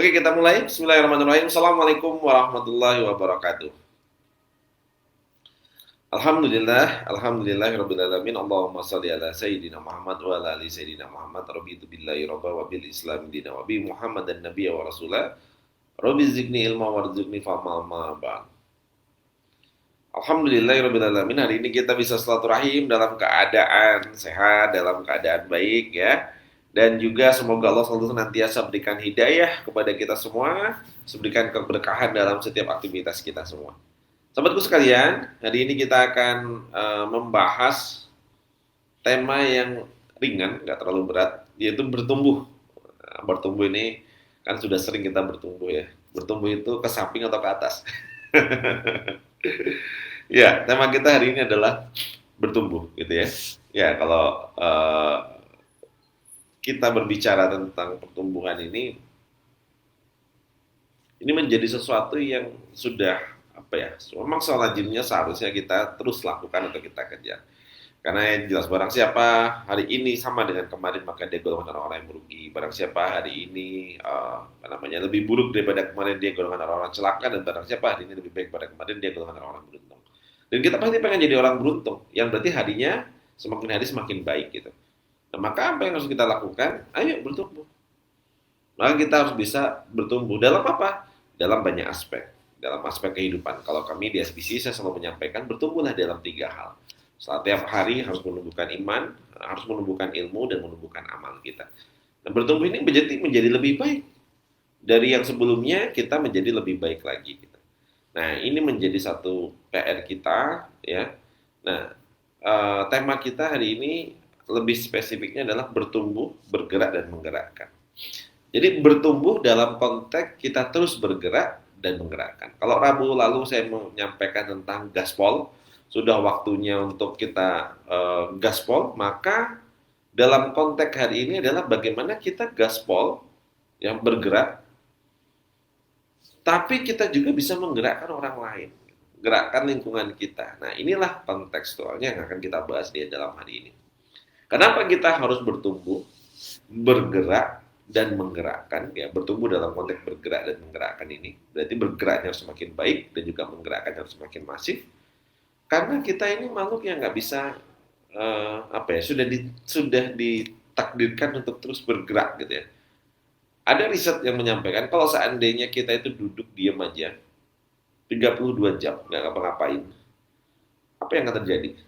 Oke, kita mulai. Bismillahirrahmanirrahim. Assalamualaikum warahmatullahi wabarakatuh. Alhamdulillahirabbil alamin. Allahumma shalli ala sayyidina Muhammad wa ala ali sayyidina Muhammad. Raditu billahi rabba wa bil islam dina wa bi Muhammadan nabiyya wa rasula. Rabbi zidni ilma warzuqni fahma ma ba'd. Alhamdulillahirabbil alamin. Hari ini kita bisa silaturahim dalam keadaan sehat, dalam keadaan baik ya. Dan juga semoga Allah selalu senantiasa berikan hidayah kepada kita semua, berikan keberkahan dalam setiap aktivitas kita semua. Sahabatku sekalian, hari ini kita akan membahas tema yang ringan, nggak terlalu berat, yaitu bertumbuh. Nah, bertumbuh ini kan sudah sering kita bertumbuh ya. Bertumbuh itu ke samping atau ke atas. Ya, tema kita hari ini adalah bertumbuh, gitu ya. Ya, kalau kita berbicara tentang pertumbuhan ini menjadi sesuatu yang sudah apa ya? Memang selajimnya seharusnya kita terus lakukan atau kita kejar. Karena yang jelas barang siapa hari ini sama dengan kemarin maka dia golongan orang-orang yang merugi. Barang siapa hari ini apa namanya lebih buruk daripada kemarin dia golongan orang-orang celaka dan barang siapa hari ini lebih baik daripada kemarin dia golongan orang-orang beruntung. Dan kita pasti pengen jadi orang beruntung, yang berarti harinya semakin hari semakin baik gitu. Nah, maka apa yang harus kita lakukan? Ayo bertumbuh. Maka kita harus bisa bertumbuh dalam apa? Dalam banyak aspek. Dalam aspek kehidupan. Kalau kami di SBC saya selalu menyampaikan bertumbuhlah dalam 3 hal. Setiap hari harus menumbuhkan iman, harus menumbuhkan ilmu dan menumbuhkan amal kita. Nah, bertumbuh ini menjadi lebih baik dari yang sebelumnya, kita menjadi lebih baik lagi gitu. Nah, ini menjadi satu PR kita ya. Nah, tema kita hari ini lebih spesifiknya adalah bertumbuh, bergerak, dan menggerakkan. Jadi bertumbuh dalam konteks kita terus bergerak dan menggerakkan. Kalau Rabu lalu saya menyampaikan tentang gaspol, sudah waktunya untuk kita gaspol, maka dalam konteks hari ini adalah bagaimana kita gaspol yang bergerak, tapi kita juga bisa menggerakkan orang lain, gerakkan lingkungan kita. Nah, inilah kontekstualnya yang akan kita bahas di dalam hari ini. Kenapa kita harus bertumbuh, bergerak, dan menggerakkan? Ya, bertumbuh dalam konteks bergerak dan menggerakkan ini. Berarti bergeraknya harus semakin baik dan juga menggerakkan harus semakin masif. Karena kita ini makhluk yang nggak bisa sudah ditakdirkan untuk terus bergerak gitu ya. Ada riset yang menyampaikan kalau seandainya kita itu duduk diam aja 32 jam nggak ngapa-ngapain, apa yang akan terjadi?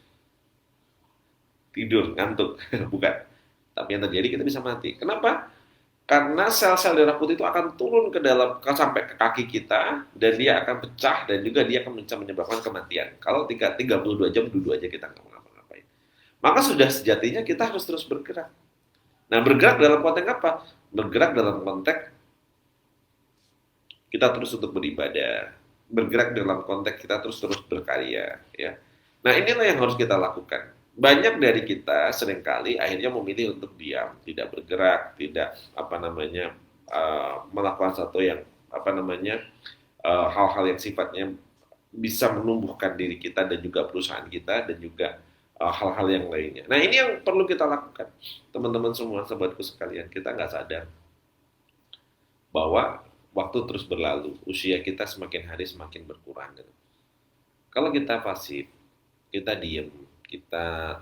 Tidur, ngantuk, bukan. Tapi yang terjadi kita bisa mati. Kenapa? Karena sel-sel darah putih itu akan turun sampai ke kaki kita dan dia akan pecah dan juga dia akan bisa menyebabkan kematian. Kalau 32 jam duduk aja kita nggak ngapa-ngapain. Maka sudah sejatinya kita harus terus bergerak. Nah, bergerak dalam konteks apa? Bergerak dalam konteks kita terus untuk beribadah. Bergerak dalam konteks kita terus berkarya, ya. Nah, inilah yang harus kita lakukan. Banyak dari kita seringkali akhirnya memilih untuk diam, tidak bergerak, tidak melakukan satu yang hal-hal yang sifatnya bisa menumbuhkan diri kita dan juga perusahaan kita dan juga hal-hal yang lainnya. Nah, ini yang perlu kita lakukan, teman-teman semua, sahabatku sekalian. Kita nggak sadar bahwa waktu terus berlalu, usia kita semakin hari semakin berkurang. Gitu. Kalau kita pasif, kita diem, kita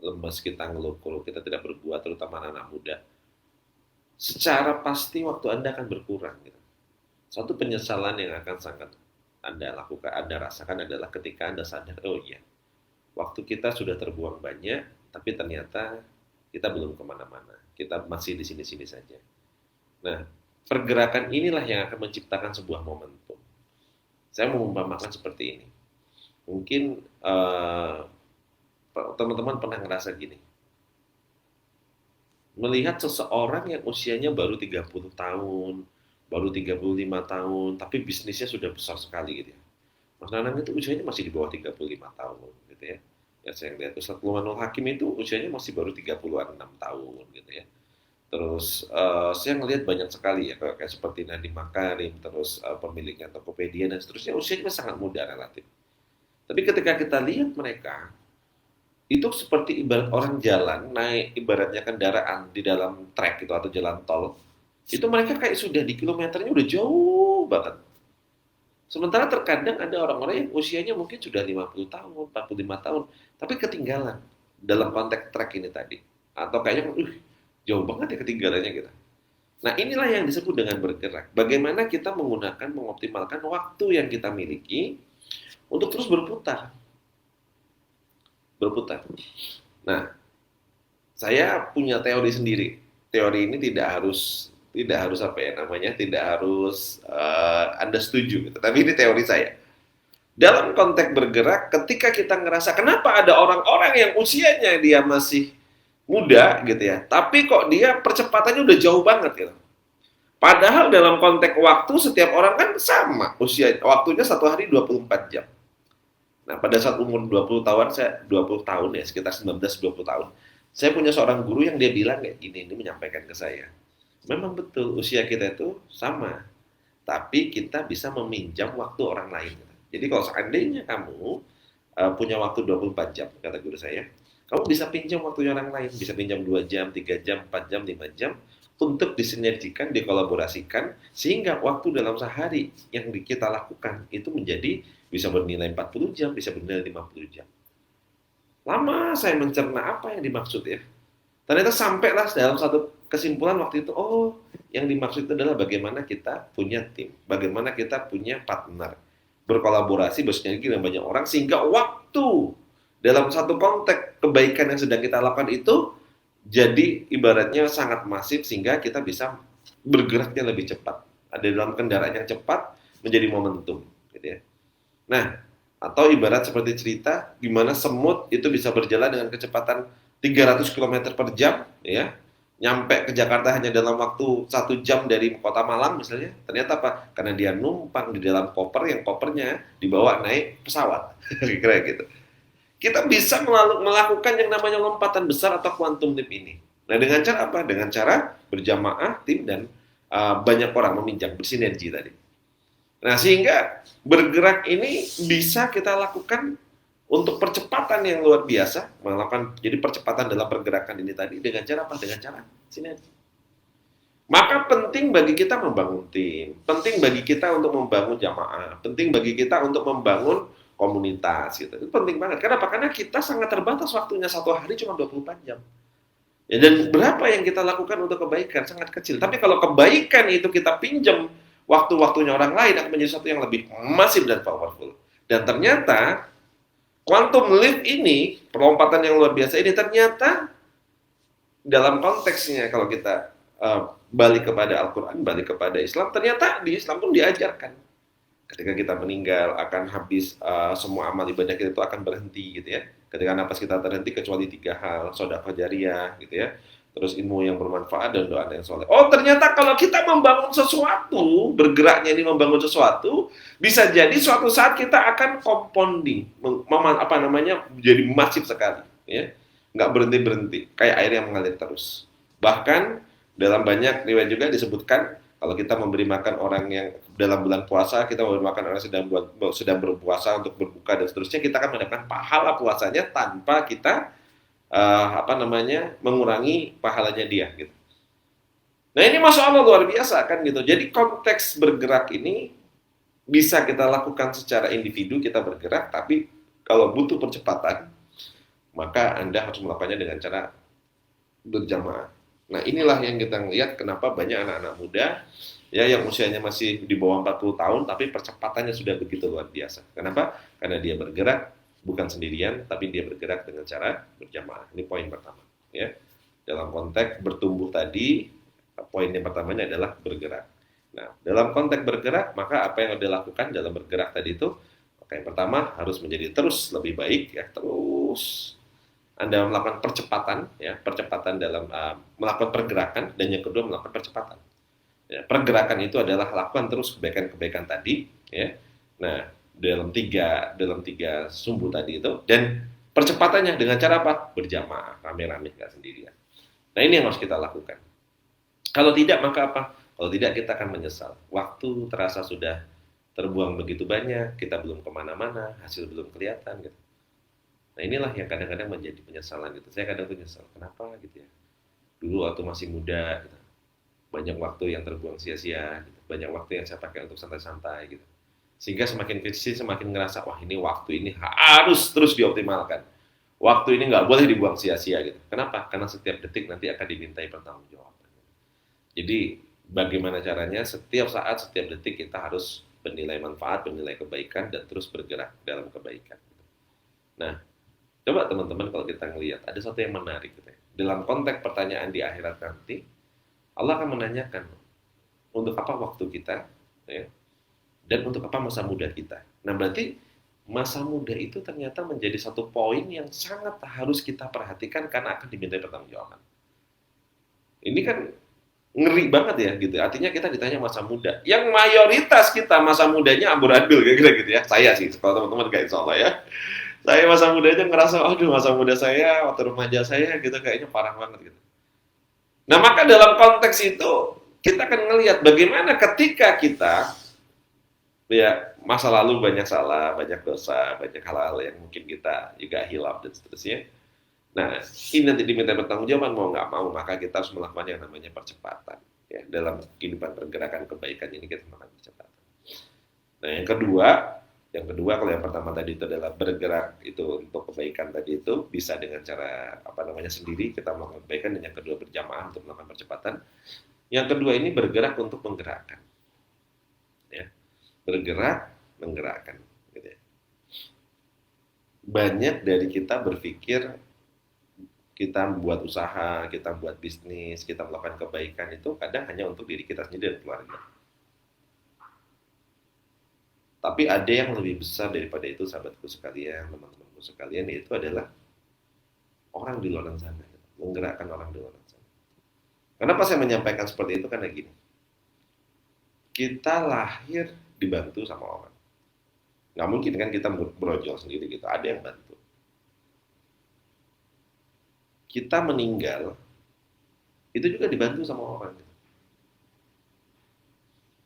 lemes, kita ngeluh, kita tidak berbuat, terutama anak-anak muda, secara pasti waktu Anda akan berkurang. Gitu. Satu penyesalan yang akan sangat Anda lakukan, Anda rasakan adalah ketika Anda sadar, oh iya, waktu kita sudah terbuang banyak, tapi ternyata kita belum kemana-mana. Kita masih di sini-sini saja. Nah, pergerakan inilah yang akan menciptakan sebuah momentum. Saya mau mengumpamakan seperti ini. Mungkin teman-teman pernah ngerasa gini. Melihat seseorang yang usianya baru 30 tahun, baru 35 tahun, tapi bisnisnya sudah besar sekali gitu ya. Mas Nanang itu usianya masih di bawah 35 tahun gitu ya. Ya saya lihat Ustaz Lumanul Hakim itu usianya masih baru 36 tahun gitu ya. Terus saya ngelihat banyak sekali ya kayak seperti Nadiem Makarim, terus pemiliknya Tokopedia dan seterusnya usianya sangat muda relatif. Tapi ketika kita lihat mereka itu seperti ibarat orang jalan naik ibaratnya kendaraan di dalam trek itu atau jalan tol. Itu mereka kayak sudah di kilometernya udah jauh banget. Sementara terkadang ada orang-orang yang usianya mungkin sudah 50 tahun, 45 tahun, tapi ketinggalan dalam konteks trek ini tadi. Atau kayaknya, jauh banget ya ketinggalannya kita. Nah, inilah yang disebut dengan bergerak. Bagaimana kita menggunakan, mengoptimalkan waktu yang kita miliki untuk terus berputar. Berputar. Nah, saya punya teori sendiri. Teori ini tidak harus apa ya namanya, tidak harus Anda setuju gitu. Tapi ini teori saya. Dalam konteks bergerak, ketika kita ngerasa kenapa ada orang-orang yang usianya dia masih muda gitu ya, tapi kok dia percepatannya udah jauh banget gitu. Padahal dalam konteks waktu setiap orang kan sama usia waktunya satu hari 24 jam. Nah, pada saat umur 20 tahun, saya 20 tahun ya, sekitar 19-20 tahun. Saya punya seorang guru yang dia bilang kayak gini, ini menyampaikan ke saya. Memang betul, usia kita itu sama. Tapi kita bisa meminjam waktu orang lain. Jadi kalau seandainya kamu punya waktu 24 jam, kata guru saya, kamu bisa pinjam waktunya orang lain. Bisa pinjam 2 jam, 3 jam, 4 jam, 5 jam, untuk disinergikan, dikolaborasikan, sehingga waktu dalam sehari yang kita lakukan itu menjadi bisa bernilai 40 jam, bisa bernilai 50 jam. Lama saya mencerna apa yang dimaksud ya. Ternyata sampailah dalam satu kesimpulan waktu itu, yang dimaksud itu adalah bagaimana kita punya tim, bagaimana kita punya partner, berkolaborasi, bersinergi dengan banyak orang, sehingga waktu dalam satu konteks kebaikan yang sedang kita lakukan itu jadi ibaratnya sangat masif, sehingga kita bisa bergeraknya lebih cepat. Ada dalam kendaraan yang cepat menjadi momentum, gitu ya. Nah, atau ibarat seperti cerita gimana semut itu bisa berjalan dengan kecepatan 300 km per jam, ya, nyampe ke Jakarta hanya dalam waktu 1 jam dari kota Malang misalnya. Ternyata apa? Karena dia numpang di dalam koper yang kopernya dibawa naik pesawat, kira-kira gitu. Kita bisa melakukan yang namanya lompatan besar atau quantum leap ini. Nah, dengan cara apa? Dengan cara berjamaah, tim, dan banyak orang meminjam, bersinergi tadi. Nah, sehingga bergerak ini bisa kita lakukan untuk percepatan yang luar biasa, melakukan jadi percepatan dalam pergerakan ini tadi dengan cara apa? Dengan cara sinergi. Maka penting bagi kita membangun tim, penting bagi kita untuk membangun jamaah, penting bagi kita untuk membangun komunitas gitu. Itu penting banget. Kenapa? Karena kita sangat terbatas waktunya, satu hari cuma 24 jam. Ya, dan berapa yang kita lakukan untuk kebaikan sangat kecil. Tapi kalau kebaikan itu kita pinjam waktu-waktunya orang lain, akan menjadi sesuatu yang lebih masif dan powerful. Dan ternyata quantum leap ini, perlompatan yang luar biasa ini, ternyata dalam konteksnya kalau kita balik kepada Al-Quran, balik kepada Islam, ternyata di Islam pun diajarkan. Ketika kita meninggal akan habis, semua amal ibadah kita itu akan berhenti gitu ya. Ketika napas kita terhenti kecuali 3 hal, sedekah jariyah gitu ya. Terus ilmu yang bermanfaat dan doa yang soleh. Oh, ternyata kalau kita membangun sesuatu, bergeraknya ini membangun sesuatu, bisa jadi suatu saat kita akan compounding, jadi masif sekali, ya, nggak berhenti-berhenti, kayak air yang mengalir terus. Bahkan dalam banyak riwayat juga disebutkan, kalau kita memberi makan orang yang dalam bulan puasa, kita memberi makan orang yang sedang berpuasa untuk berbuka dan seterusnya, kita akan mendapatkan pahala puasanya tanpa kita mengurangi pahalanya dia gitu. Nah, ini Masya Allah luar biasa kan gitu. Jadi konteks bergerak ini bisa kita lakukan secara individu, kita bergerak, tapi kalau butuh percepatan, maka Anda harus melakukannya dengan cara berjamaah. Nah, inilah yang kita lihat kenapa banyak anak-anak muda ya yang usianya masih di bawah 40 tahun tapi percepatannya sudah begitu luar biasa. Kenapa? Karena dia bergerak bukan sendirian, tapi dia bergerak dengan cara berjamaah. Ini poin pertama, ya. Dalam konteks bertumbuh tadi, poin yang pertamanya adalah bergerak. Nah, dalam konteks bergerak, maka apa yang Anda lakukan dalam bergerak tadi itu, yang pertama harus menjadi terus lebih baik, ya, terus Anda melakukan percepatan, ya, percepatan dalam melakukan pergerakan, dan yang kedua melakukan percepatan. Ya, pergerakan itu adalah lakukan terus kebaikan-kebaikan tadi, ya. Nah, dalam tiga sumbu tadi itu, dan percepatannya dengan cara apa? Berjamaah, rame-rame, nggak sendirian. Nah, ini yang harus kita lakukan. Kalau tidak, maka apa? Kalau tidak, kita akan menyesal. Waktu terasa sudah terbuang begitu banyak, kita belum kemana-mana, hasil belum kelihatan gitu. Nah, inilah yang kadang-kadang menjadi penyesalan gitu. Saya kadang tuh nyesal, kenapa gitu ya? Dulu waktu masih muda gitu. banyak waktu yang terbuang sia-sia, gitu. Banyak waktu yang saya pakai untuk santai-santai gitu. Sehingga semakin kecil semakin ngerasa, wah ini waktu ini harus terus dioptimalkan. Waktu ini nggak boleh dibuang sia-sia gitu. Kenapa? Karena setiap detik nanti akan dimintai pertanggungjawaban. Jadi bagaimana caranya setiap saat, setiap detik kita harus bernilai manfaat, bernilai kebaikan, dan terus bergerak dalam kebaikan. Nah, coba teman-teman kalau kita ngelihat ada satu yang menarik gitu ya. Dalam konteks pertanyaan di akhirat nanti, Allah akan menanyakan untuk apa waktu kita, ya, dan untuk apa masa muda kita. Nah, berarti masa muda itu ternyata menjadi satu poin yang sangat harus kita perhatikan karena akan dimintai pertanggungjawaban. Ini kan ngeri banget ya gitu. Artinya kita ditanya masa muda. Yang mayoritas kita masa mudanya amburadul kira-kira gitu ya. Saya sih, kalau teman-teman kayak insya Allah ya. Saya masa mudanya ngerasa, aduh masa muda saya, waktu remaja saya gitu kayaknya parah banget gitu. Nah maka dalam konteks itu kita akan ngelihat bagaimana ketika kita ya masa lalu banyak salah, banyak dosa, banyak hal-hal yang mungkin kita juga hilaf dan seterusnya. Nah, ini nanti diminta pertanggungjawaban mau nggak mau, maka kita harus melakukan yang namanya percepatan. Ya, dalam kehidupan pergerakan kebaikan ini kita melakukan percepatan. Nah, yang kedua kalau yang pertama tadi itu adalah bergerak itu untuk kebaikan tadi itu bisa dengan cara apa namanya sendiri kita melakukan kebaikan, dan yang kedua berjamaah untuk melakukan percepatan. Yang kedua ini bergerak untuk menggerakkan. Ya, bergerak menggerakkan. Gitu ya. Banyak dari kita berpikir kita buat usaha, kita buat bisnis, kita melakukan kebaikan itu kadang hanya untuk diri kita sendiri dan keluarga. Tapi ada yang lebih besar daripada itu, sahabatku sekalian, teman-temanku sekalian, yaitu adalah orang di luar sana, menggerakkan orang di luar sana. Kenapa saya menyampaikan seperti itu? Karena gini, kita lahir dibantu sama orang. Nggak mungkin kan kita berojol sendiri gitu, ada yang bantu. Kita meninggal, itu juga dibantu sama orang.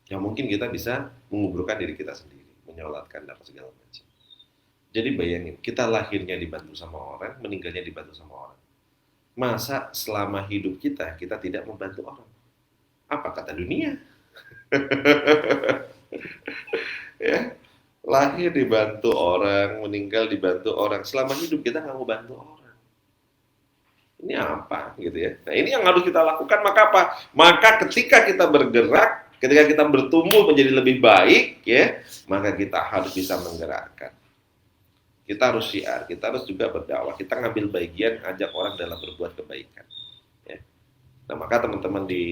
Yang mungkin kita bisa menguburkan diri kita sendiri, menyolatkan dan segala macam. Jadi bayangin, kita lahirnya dibantu sama orang, meninggalnya dibantu sama orang. Masa selama hidup kita tidak membantu orang? Apa kata dunia? Ya, lahir dibantu orang, meninggal dibantu orang. Selama hidup kita nggak mau bantu orang. Ini apa gitu ya? Nah ini yang harus kita lakukan. Maka apa? Maka ketika kita bergerak, ketika kita bertumbuh menjadi lebih baik, ya, maka kita harus bisa menggerakkan. Kita harus syiar, kita harus juga berdakwah. Kita ngambil bagian, ajak orang dalam berbuat kebaikan. Ya. Nah maka teman-teman di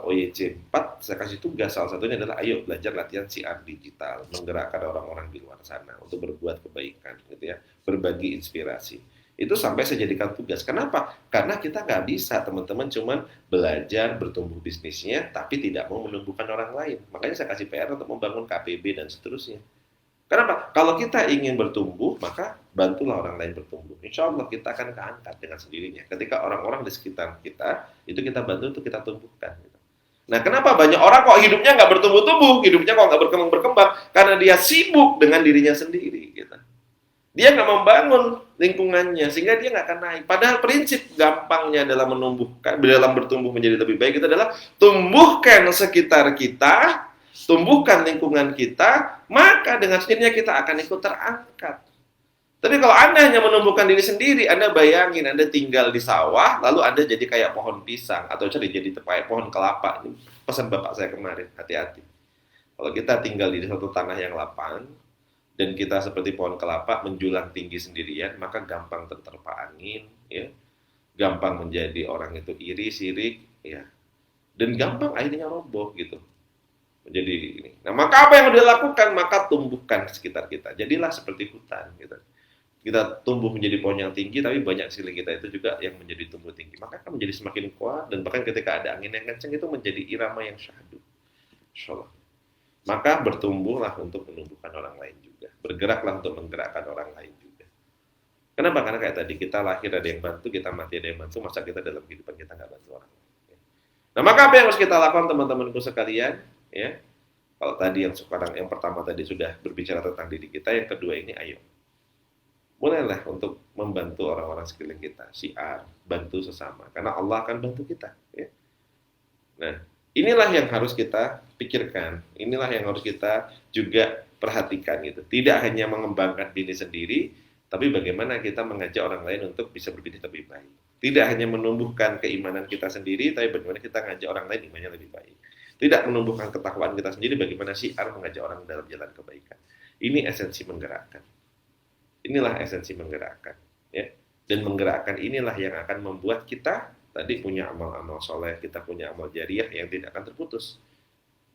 OYC 4 saya kasih tugas salah satunya adalah ayo belajar latihan syiar digital, menggerakkan orang-orang di luar sana untuk berbuat kebaikan, gitu ya, berbagi inspirasi. Itu sampai saya jadikan tugas. Kenapa? Karena kita nggak bisa teman-teman cuman belajar bertumbuh bisnisnya tapi tidak mau menumbuhkan orang lain. Makanya saya kasih PR untuk membangun KPB dan seterusnya. Kenapa? Kalau kita ingin bertumbuh, maka bantulah orang lain bertumbuh. Insya Allah kita akan keangkat dengan sendirinya. Ketika orang-orang di sekitar kita, itu kita bantu untuk kita tumbuhkan. Nah, kenapa banyak orang kok hidupnya nggak bertumbuh-tumbuh, hidupnya kok nggak berkembang-berkembang? Karena dia sibuk dengan dirinya sendiri. Gitu. Dia nggak membangun lingkungannya, sehingga dia nggak akan naik. Padahal prinsip gampangnya dalam menumbuhkan, dalam bertumbuh menjadi lebih baik itu adalah tumbuhkan sekitar kita, tumbuhkan lingkungan kita, maka dengan sendirinya kita akan ikut terangkat. Tapi kalau Anda hanya menumbuhkan diri sendiri, Anda bayangin Anda tinggal di sawah, lalu Anda jadi kayak pohon pisang, atau jadi kayak pohon kelapa. Ini pesan bapak saya kemarin, hati-hati. Kalau kita tinggal di satu tanah yang lapang, dan kita seperti pohon kelapa menjulang tinggi sendirian, maka gampang terterpa angin, ya, gampang menjadi orang itu iri, sirik, ya, dan gampang akhirnya roboh gitu. Menjadi ini. Nah, maka apa yang harus dilakukan? Maka tumbuhkan sekitar kita. Jadilah seperti hutan, gitu. Kita tumbuh menjadi pohon yang tinggi, tapi banyak siling kita itu juga yang menjadi tumbuh tinggi. Maka akan menjadi semakin kuat, dan bahkan ketika ada angin yang kencang itu menjadi irama yang syahdu. Insyaallah. Maka bertumbuhlah untuk menumbuhkan orang lain juga. Bergeraklah untuk menggerakkan orang lain juga. Kenapa? Karena kayak tadi, kita lahir ada yang bantu, kita mati ada yang bantu, masa kita dalam kehidupan kita nggak bantu orang lain. Nah, maka apa yang harus kita lakukan teman-temanku sekalian? Ya, kalau tadi yang sekarang, yang pertama tadi sudah berbicara tentang diri kita, yang kedua ini ayo. Mulailah untuk membantu orang-orang sekeliling kita, syiar, bantu sesama. Karena Allah akan bantu kita. Ya. Nah, inilah yang harus kita pikirkan, inilah yang harus kita juga perhatikan gitu. Tidak hanya mengembangkan diri sendiri, tapi bagaimana kita mengajak orang lain untuk bisa berpikir lebih baik. Tidak hanya menumbuhkan keimanan kita sendiri, tapi bagaimana kita mengajak orang lain imannya lebih baik. Tidak menumbuhkan ketakwaan kita sendiri, bagaimana syiar mengajak orang dalam jalan kebaikan. Ini esensi menggerakkan. Inilah esensi menggerakkan, ya. Dan menggerakkan inilah yang akan membuat kita tadi punya amal-amal soleh, kita punya amal jariah yang tidak akan terputus.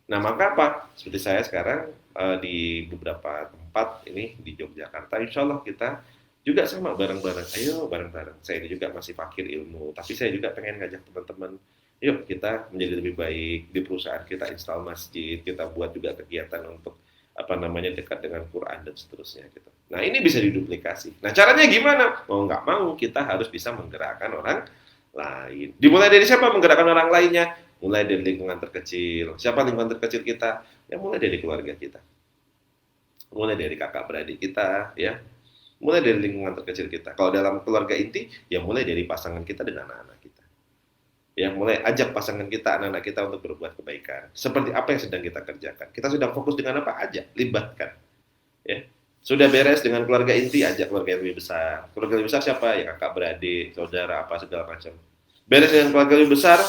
Nah, maka apa? Seperti saya sekarang di beberapa tempat ini di Yogyakarta, insya Allah kita juga sama bareng-bareng. Ayo bareng-bareng. Saya ini juga masih fakir ilmu, tapi saya juga pengen ngajak teman-teman. Yuk kita menjadi lebih baik di perusahaan kita install masjid, kita buat juga kegiatan untuk apa namanya dekat dengan Quran dan seterusnya gitu. Nah ini bisa diduplikasi. Nah caranya gimana? Mau nggak mau kita harus bisa menggerakkan orang lain. Dimulai dari siapa menggerakkan orang lainnya? Mulai dari lingkungan terkecil. Siapa lingkungan terkecil kita? Ya mulai dari keluarga kita. Mulai dari kakak beradik kita, ya. Mulai dari lingkungan terkecil kita. Kalau dalam keluarga inti, ya mulai dari pasangan kita dengan anak-anak kita. Ya, mulai ajak pasangan kita, anak-anak kita untuk berbuat kebaikan. Seperti apa yang sedang kita kerjakan. Kita sedang fokus dengan apa aja, libatkan. Ya. Sudah beres dengan keluarga inti, ajak keluarga yang lebih besar. Keluarga lebih besar siapa? Ya kakak beradik, saudara, apa segala macam. Beres dengan keluarga lebih besar,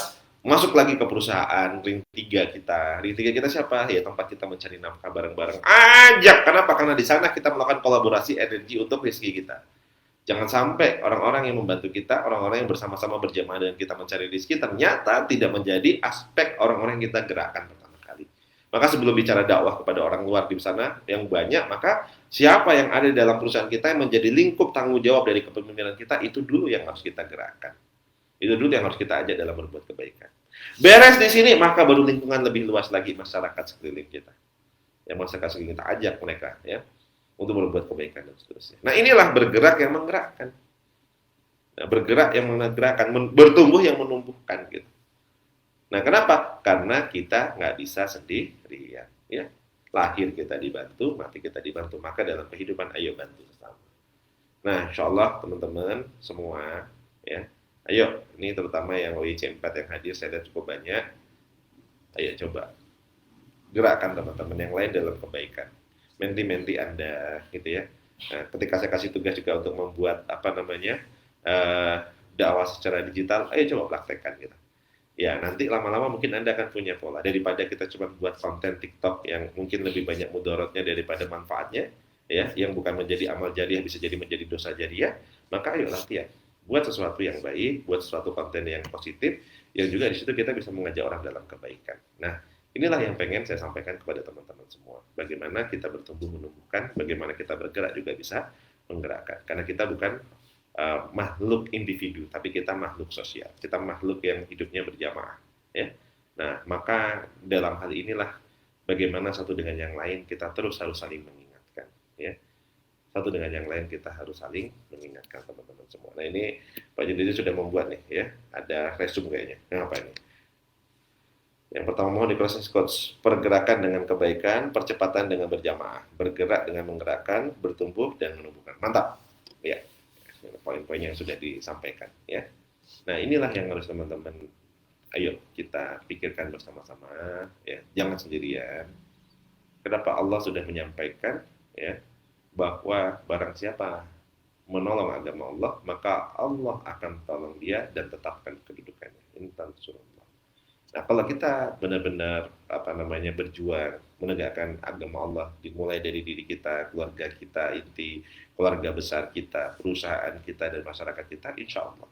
masuk lagi ke perusahaan, ring 3 kita. Ring 3 kita siapa? Ya tempat kita mencari nafkah bareng-bareng. Ajak, kenapa? Karena di sana kita melakukan kolaborasi energi untuk rezeki kita. Jangan sampai orang-orang yang membantu kita, orang-orang yang bersama-sama berjamaah dengan kita mencari rezeki, ternyata tidak menjadi aspek orang-orang yang kita gerakkan pertama kali. Maka sebelum bicara dakwah kepada orang luar di sana yang banyak, maka siapa yang ada di dalam perusahaan kita yang menjadi lingkup tanggung jawab dari kepemimpinan kita, itu dulu yang harus kita gerakkan. Itu dulu yang harus kita ajak dalam berbuat kebaikan. Beres di sini, maka baru lingkungan lebih luas lagi masyarakat sekeliling kita. Yang masyarakat sekeliling kita ajak mereka, ya, untuk berbuat kebaikan dan seterusnya. Nah inilah bergerak yang menggerakkan. Nah, bergerak yang menggerakkan, bertumbuh yang menumbuhkan gitu. Nah kenapa? Karena kita nggak bisa sendirian. Ya. Lahir kita dibantu, mati kita dibantu. Maka dalam kehidupan ayo bantu sesama. Nah insya Allah teman-teman semua, ya, ayo ini terutama yang WIC 4 yang hadir saya lihat cukup banyak. Ayo coba gerakkan teman-teman yang lain dalam kebaikan. Menti-menti Anda gitu ya. Nah, ketika saya kasih tugas juga untuk membuat apa namanya dakwah secara digital, ayo coba praktekkan gitu. Ya nanti lama-lama mungkin Anda akan punya pola daripada kita cuma buat konten TikTok yang mungkin lebih banyak mudaratnya daripada manfaatnya, ya, yang bukan menjadi amal jariah bisa jadi menjadi dosa jariah, maka ayo latihan. Buat sesuatu yang baik, buat sesuatu konten yang positif, yang juga di situ kita bisa mengajak orang dalam kebaikan. Nah, inilah yang pengen saya sampaikan kepada teman-teman semua. Bagaimana kita bertumbuh menumbuhkan, bagaimana kita bergerak juga bisa menggerakkan. Karena kita bukan makhluk individu, tapi kita makhluk sosial. Kita makhluk yang hidupnya berjamaah. Ya. Nah, maka dalam hal inilah bagaimana satu dengan yang lain kita terus harus saling mengingatkan. Ya. Satu dengan yang lain kita harus saling mengingatkan teman-teman semua. Nah ini Pak Jendri sudah membuat nih, ya, ada resume kayaknya. Nah, apa ini? Yang pertama mohon di proses coach, pergerakan dengan kebaikan, percepatan dengan berjamaah, bergerak dengan menggerakkan, bertumbuh dan menumbuhkan. Mantap, ya. Poin-poin yang sudah disampaikan, ya. Nah inilah yang harus teman-teman, ayo kita pikirkan bersama-sama, ya. Jangan sendirian. Kenapa Allah sudah menyampaikan, ya, bahwa barang siapa menolong agama Allah, maka Allah akan tolong dia dan tetapkan kedudukannya. In tansurullah. Nah, kalau kita benar-benar apa namanya berjuang menegakkan agama Allah, dimulai dari diri kita, keluarga kita inti, keluarga besar kita, perusahaan kita dan masyarakat kita, insya Allah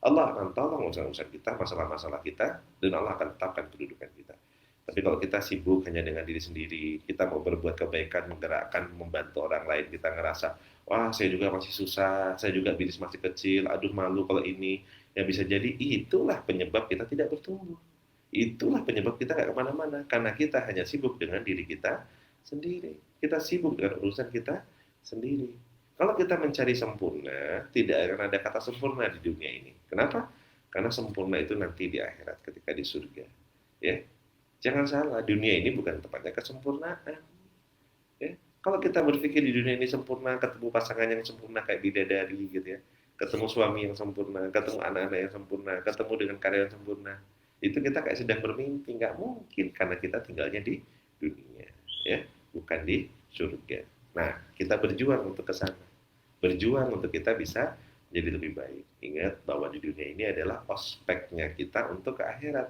Allah akan tolong urusan-urusan kita, masalah-masalah kita, dan Allah akan tetapkan kedudukan kita. Tapi kalau kita sibuk hanya dengan diri sendiri, kita mau berbuat kebaikan, menggerakkan, membantu orang lain, kita ngerasa, wah saya juga masih susah, saya juga bisnis masih kecil, aduh malu kalau ini, ya bisa jadi itulah penyebab kita tidak bertumbuh. Itulah penyebab kita nggak kemana-mana, karena kita hanya sibuk dengan diri kita sendiri. Kita sibuk dengan urusan kita sendiri. Kalau kita mencari sempurna, tidak akan ada kata sempurna di dunia ini. Kenapa? Karena sempurna itu nanti di akhirat ketika di surga. Ya, jangan salah, dunia ini bukan tempatnya kesempurnaan. Ya, kalau kita berpikir di dunia ini sempurna, ketemu pasangan yang sempurna kayak bidadari gitu ya, ketemu suami yang sempurna, ketemu anak-anak yang sempurna, ketemu dengan karyawan sempurna. itu kita kayak sedang bermimpi, nggak mungkin karena kita tinggalnya di dunia, ya, bukan di surga. Nah, kita berjuang untuk ke sana, berjuang untuk kita bisa jadi lebih baik. Ingat bahwa di dunia ini adalah ospeknya kita untuk ke akhirat.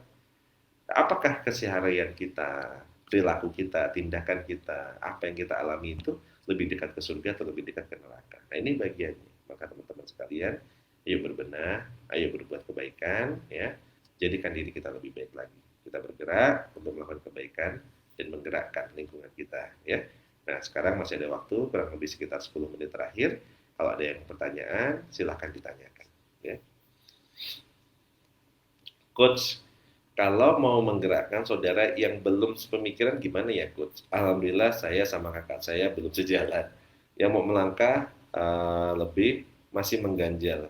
Apakah keseharian kita, perilaku kita, tindakan kita, apa yang kita alami itu lebih dekat ke surga atau lebih dekat ke neraka? Nah, ini bagiannya. Maka teman-teman sekalian, ayo berbenah, ayo berbuat kebaikan, ya. Jadikan diri kita lebih baik lagi. Kita bergerak untuk melakukan kebaikan dan menggerakkan lingkungan kita, ya. Nah, sekarang masih ada waktu, kurang lebih sekitar 10 menit terakhir. Kalau ada yang pertanyaan, silahkan ditanyakan, ya. Coach, kalau mau menggerakkan saudara yang belum sepemikiran gimana ya, Coach? Alhamdulillah saya sama kakak saya belum sejalan. Yang mau melangkah lebih masih mengganjal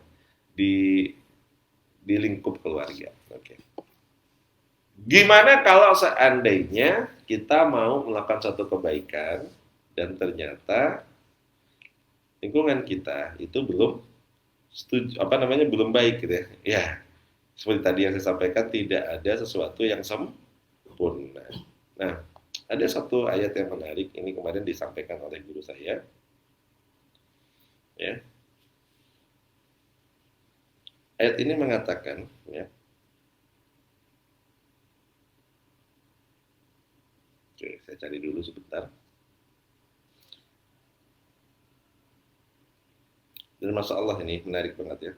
di lingkup keluarga. Oke. Gimana kalau seandainya kita mau melakukan satu kebaikan dan ternyata lingkungan kita itu belum setuju, belum baik gitu ya. Ya, seperti tadi yang saya sampaikan, tidak ada sesuatu yang sempurna. Nah, ada satu ayat yang menarik, ini kemarin disampaikan oleh guru saya, ya. Ayat ini mengatakan, ya. Oke, saya cari dulu sebentar. Dan Masya Allah ini menarik banget ya.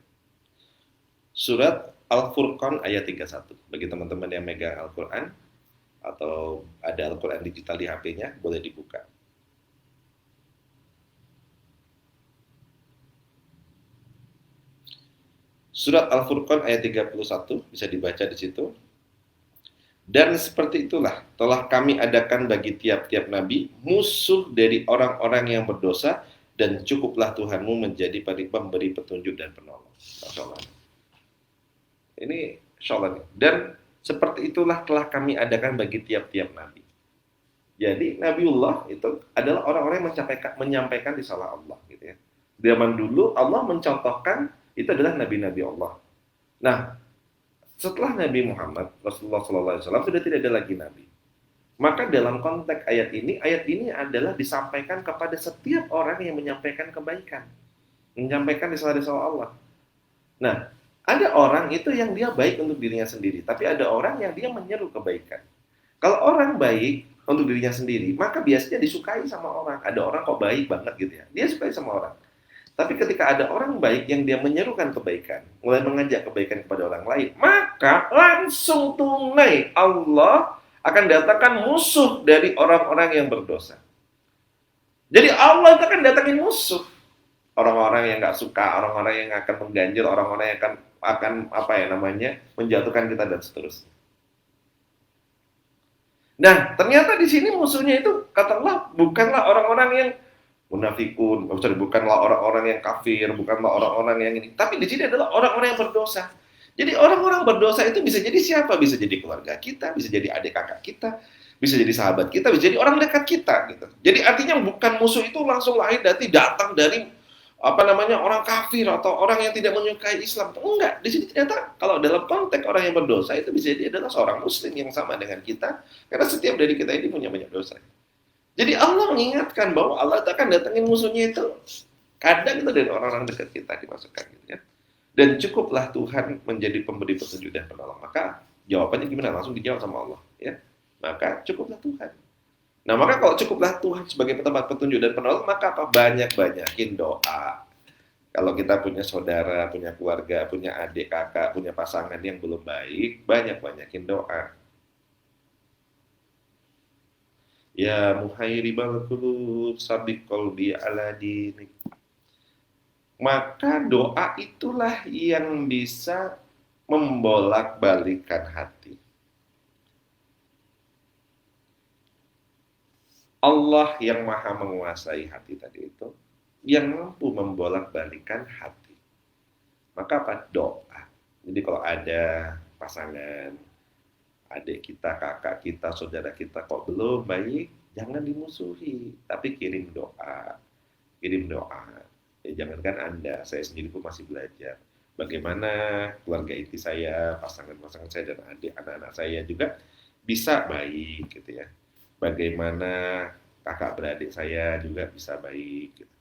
Surat Al-Furqan ayat 31. Bagi teman-teman yang megang Al-Quran atau ada Al-Quran digital di HP-nya, boleh dibuka. Surat Al-Furqan ayat 31 bisa dibaca di situ. Dan seperti itulah telah kami adakan bagi tiap-tiap nabi musuh dari orang-orang yang berdosa, dan cukuplah Tuhanmu menjadi pemberi petunjuk dan penolong. Masya Allah. Ini Masya Allah. Dan seperti itulah telah kami adakan bagi tiap-tiap nabi. Jadi Nabiullah itu adalah orang-orang yang menyampaikan risalah Allah, gitu ya. Zaman dulu Allah mencontohkan itu adalah nabi-nabi Allah. Nah, setelah Nabi Muhammad Rasulullah SAW sudah tidak ada lagi nabi. Maka dalam konteks ayat ini adalah disampaikan kepada setiap orang yang menyampaikan kebaikan, menyampaikan risalah-risalah Allah. Nah, ada orang itu yang dia baik untuk dirinya sendiri, tapi ada orang yang dia menyeru kebaikan. Kalau orang baik untuk dirinya sendiri, maka biasanya disukai sama orang. Ada orang kok baik banget gitu ya, dia sukai sama orang. Tapi ketika ada orang baik yang dia menyerukan kebaikan, mulai mengajak kebaikan kepada orang lain, maka langsung tunai Allah akan datangkan musuh dari orang-orang yang berdosa. Jadi Allah itu akan datangin musuh. Orang-orang yang nggak suka, orang-orang yang akan mengganjil, orang-orang yang akan menjatuhkan kita dan seterusnya. Nah, ternyata di sini musuhnya itu katakanlah bukanlah orang-orang yang munafikun, bukanlah orang-orang yang kafir, bukanlah orang-orang yang ini, tapi di sini adalah orang-orang yang berdosa. Jadi orang-orang berdosa itu bisa jadi siapa? Bisa jadi keluarga kita, bisa jadi adik kakak kita, bisa jadi sahabat kita, bisa jadi orang dekat kita gitu. Jadi artinya bukan musuh itu langsung lahir datang dari orang kafir atau orang yang tidak menyukai Islam. Enggak, di sini ternyata kalau dalam konteks orang yang berdosa itu bisa jadi adalah seorang muslim yang sama dengan kita, karena setiap dari kita ini punya banyak dosa. Jadi Allah mengingatkan bahwa Allah akan datangin musuhnya itu kadang itu dari orang-orang dekat kita dimasukkan gitu ya. Dan cukuplah Tuhan menjadi pemberi petunjuk dan penolong. Maka jawabannya gimana? Langsung dijawab sama Allah ya. Maka cukuplah Tuhan. Nah, maka kalau cukuplah Tuhan sebagai tempat petunjuk dan penolong, maka apa? Banyak-banyakin doa. Kalau kita punya saudara, punya keluarga, punya adik, kakak, punya pasangan yang belum baik, banyak-banyakin doa. Ya muhairibal qulub sabbiq qalbi ala dinik. Maka doa itulah yang bisa membolak-balikan hati. Allah yang maha menguasai hati tadi itu, yang mampu membolak-balikan hati. Maka apa? Doa. Jadi kalau ada pasangan, adik kita, kakak kita, saudara kita kok belum baik, jangan dimusuhi, tapi kirim doa. Kirim doa. Ya, jangankan Anda, saya sendiri pun masih belajar. Bagaimana keluarga inti saya, pasangan-pasangan saya dan anak-anak saya juga bisa baik gitu ya. Bagaimana kakak beradik saya juga bisa baik gitu.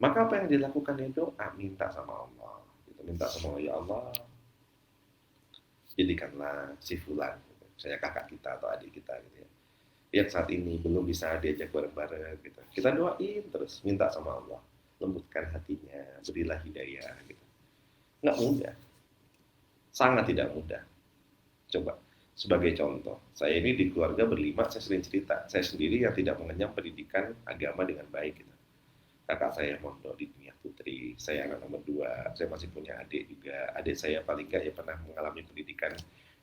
Maka apa yang dilakukan itu minta sama Allah. Gitu. Minta sama Allah, ya Allah, jadikanlah si fulan, gitu. Saya kakak kita atau adik kita gitu ya. Yang saat ini belum bisa diajak bareng-bareng gitu. Kita doain terus, minta sama Allah, lembutkan hatinya, berilah hidayah gitu. Nggak mudah, sangat tidak mudah. Coba sebagai contoh, saya ini di keluarga berlima, saya sering cerita, saya sendiri yang tidak mengenyam pendidikan agama dengan baik gitu. Kakak saya mondok di dunia putri, saya anak nomor dua, saya masih punya adik juga. Adik saya paling nggak ya pernah mengalami pendidikan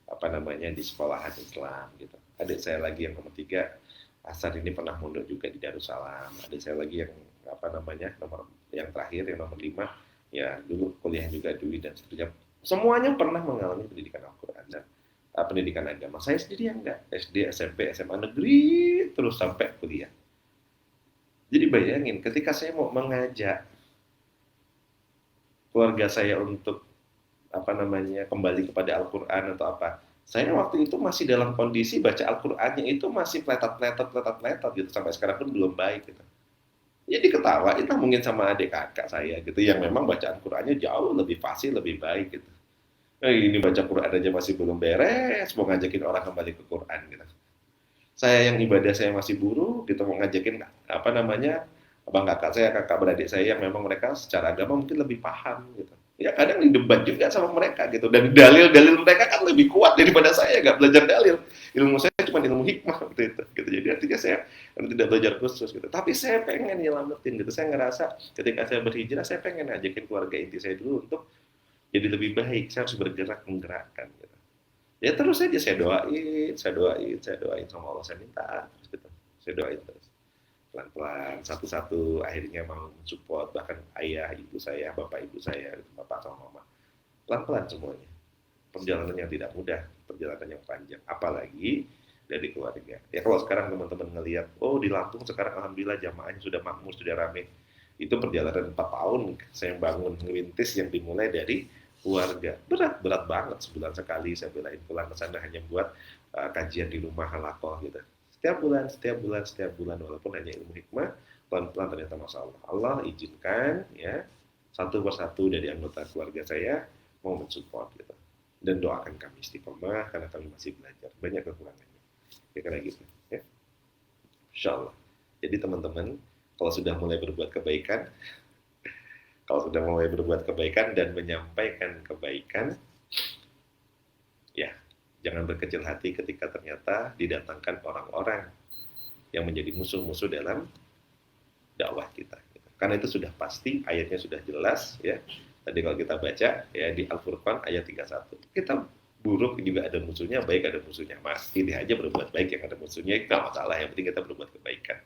apa namanya di sekolahan Islam gitu. Adik saya lagi yang nomor tiga, Hasan ini pernah mondok juga di Darussalam. Adik saya lagi yang apa namanya nomor yang terakhir yang nomor lima, ya dulu kuliah juga Dwi dan seterusnya. Semuanya pernah mengalami pendidikan Al-Quran dan pendidikan agama. Saya sendiri yang enggak, SD, SMP, SMA negeri terus sampai kuliah. Jadi bayangin ketika saya mau mengajak keluarga saya untuk apa namanya kembali kepada Al-Quran atau apa, saya waktu itu masih dalam kondisi baca Al-Qurannya itu masih pletot gitu sampai sekarang pun belum baik gitu. Jadi ketawain lah mungkin sama adik kakak saya gitu yang memang bacaan Qurannya jauh lebih fasih lebih baik gitu. Nah, ini baca Quran aja masih belum beres, mau ngajakin orang kembali ke Quran gitu. Saya yang ibadah saya masih buruk gitu mau ngajakin apa namanya abang kakak saya kakak beradik saya yang memang mereka secara agama mungkin lebih paham gitu ya kadang didebat juga sama mereka gitu dan dalil-dalil mereka kan lebih kuat daripada saya nggak belajar dalil ilmu saya cuma ilmu hikmah gitu jadi artinya saya tidak belajar khusus gitu tapi saya pengen nyelamatin gitu saya ngerasa ketika saya berhijrah saya pengen ngajakin keluarga inti saya dulu untuk jadi lebih baik saya harus bergerak menggerakkan gitu ya terus saja saya doain sama Allah saya minta terus gitu saya doain terus pelan-pelan satu-satu akhirnya mau support bahkan ayah ibu saya bapak ibu saya bapak sama mama pelan-pelan semuanya perjalanan yang tidak mudah perjalanan yang panjang apalagi dari keluarga ya kalau sekarang teman-teman ngelihat oh di Lampung sekarang alhamdulillah jamaahnya sudah makmur sudah rame itu perjalanan 4 tahun saya bangun ngelintis yang dimulai dari keluarga berat banget sebulan sekali saya belain pulang ke sana hanya buat kajian di rumah halakoh gitu setiap bulan walaupun hanya ilmu hikmah pelan-pelan ternyata masya Allah izinkan ya satu persatu dari anggota keluarga saya mau mensupport gitu dan doakan kami istiqomah karena kami masih belajar banyak kekurangannya kira-kira gitu ya insya Allah jadi teman-teman kalau sudah mulai berbuat kebaikan dan menyampaikan kebaikan, ya jangan berkecil hati ketika ternyata didatangkan orang-orang yang menjadi musuh-musuh dalam dakwah kita. Karena itu sudah pasti, ayatnya sudah jelas, ya. Tadi kalau kita baca ya di Al-Furqan ayat 31, kita buruk juga ada musuhnya, baik ada musuhnya. Mas, pilih aja berbuat baik yang ada musuhnya, itu nggak masalah. Yang penting kita berbuat kebaikan.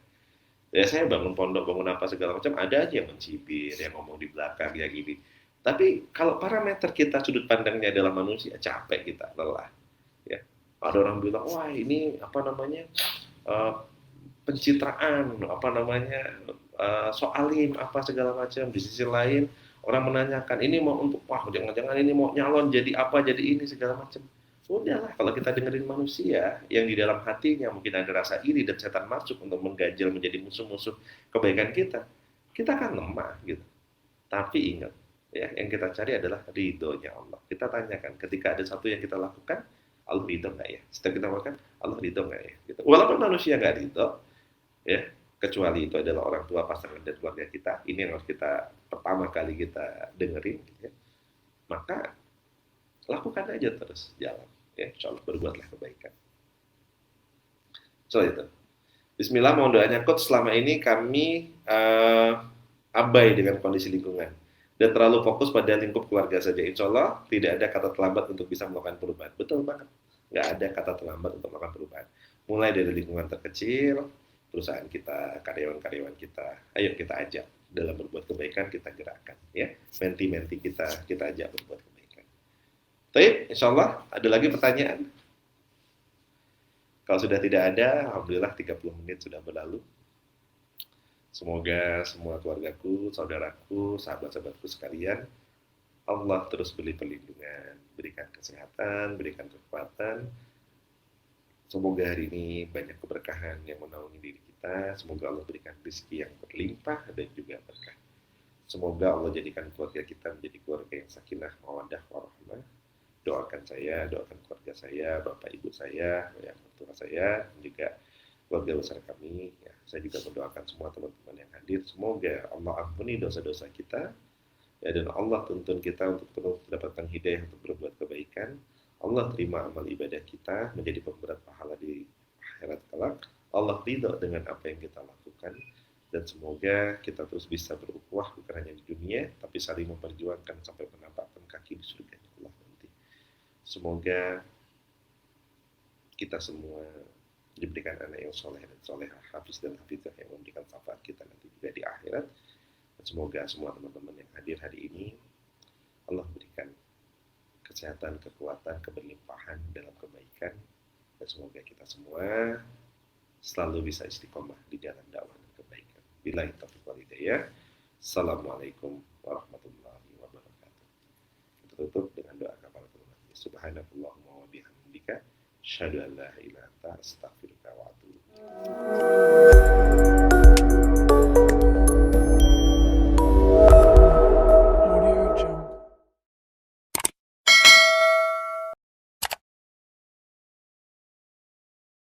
Ya saya bangun pondok, bangun apa segala macam, ada aja yang mencibir, yang ngomong di belakang, ya gini. Tapi kalau parameter kita sudut pandangnya adalah manusia, capek kita, lelah. Ya. Ada orang bilang, wah ini apa namanya pencitraan, apa namanya soalim, apa segala macam. Di sisi lain orang menanyakan, ini mau untuk, wah jangan-jangan ini mau nyalon jadi apa, jadi ini segala macam. Udahlah, kalau kita dengerin manusia yang di dalam hatinya mungkin ada rasa iri dan setan masuk untuk mengganjal menjadi musuh-musuh kebaikan kita akan lemah gitu. Tapi ingat, ya yang kita cari adalah ridhonya Allah. Kita tanyakan, ketika ada satu yang kita lakukan, Allah ridho nggak ya? Setelah kita lakukan, Allah ridho nggak ya? Gitu. Walaupun manusia nggak ridho, ya kecuali itu adalah orang tua, pasangan dan keluarga kita, ini yang harus kita pertama kali kita dengerin, ya. Maka lakukan aja terus jalan. Ya, insya Allah berbuatlah kebaikan. So itu. Bismillah, mohon doanya coach. Selama ini kami abai dengan kondisi lingkungan dan terlalu fokus pada lingkup keluarga saja. Insya Allah tidak ada kata terlambat untuk bisa melakukan perubahan. Betul banget. Nggak ada kata terlambat untuk melakukan perubahan. Mulai dari lingkungan terkecil, perusahaan kita, karyawan-karyawan kita. Ayo kita ajak dalam berbuat kebaikan, kita gerakkan. Ya, menti-menti kita ajak berbuat kebaikan. Baik, insya Allah ada lagi pertanyaan? Kalau sudah tidak ada, alhamdulillah 30 menit sudah berlalu. Semoga semua keluargaku, saudaraku, sahabat-sahabatku sekalian, Allah terus beri perlindungan, berikan kesehatan, berikan kekuatan. Semoga hari ini banyak keberkahan yang menaungi diri kita. Semoga Allah berikan rezeki yang berlimpah dan juga berkah. Semoga Allah jadikan keluarga kita menjadi keluarga yang sakinah, mawaddah, warahmah. Doakan saya, doakan keluarga saya, bapak ibu saya, yang tua saya, dan juga keluarga besar kami. Ya, saya juga mendoakan semua teman-teman yang hadir. Semoga Allah ampuni dosa-dosa kita, ya, dan Allah tuntun kita untuk terus mendapatkan hidayah untuk berbuat kebaikan. Allah terima amal ibadah kita menjadi pemberat pahala di akhirat kelak. Allah ridho dengan apa yang kita lakukan, dan semoga kita terus bisa berukhuwah bukan hanya di dunia, tapi saling memperjuangkan sampai menampakkan kaki di surga Allah nanti. Semoga kita semua diberikan anak yang soleh dan solehah, hafiz dan hafizah yang memberikan syafaat kita nanti juga di akhirat. Dan semoga semua teman-teman yang hadir hari ini Allah berikan kesehatan, kekuatan, keberlimpahan dalam kebaikan, dan semoga kita semua selalu bisa istiqomah di jalan dakwah dan kebaikan. Billahi taufiq wal hidayah. Assalamualaikum warahmatullahi wabarakatuh. Kita tutup dengan doa kafaratul majlis. Subhanakallahumma wa bihamdika asyhadu an la ilaha illa anta astaghfiruka wa atubu ilaik.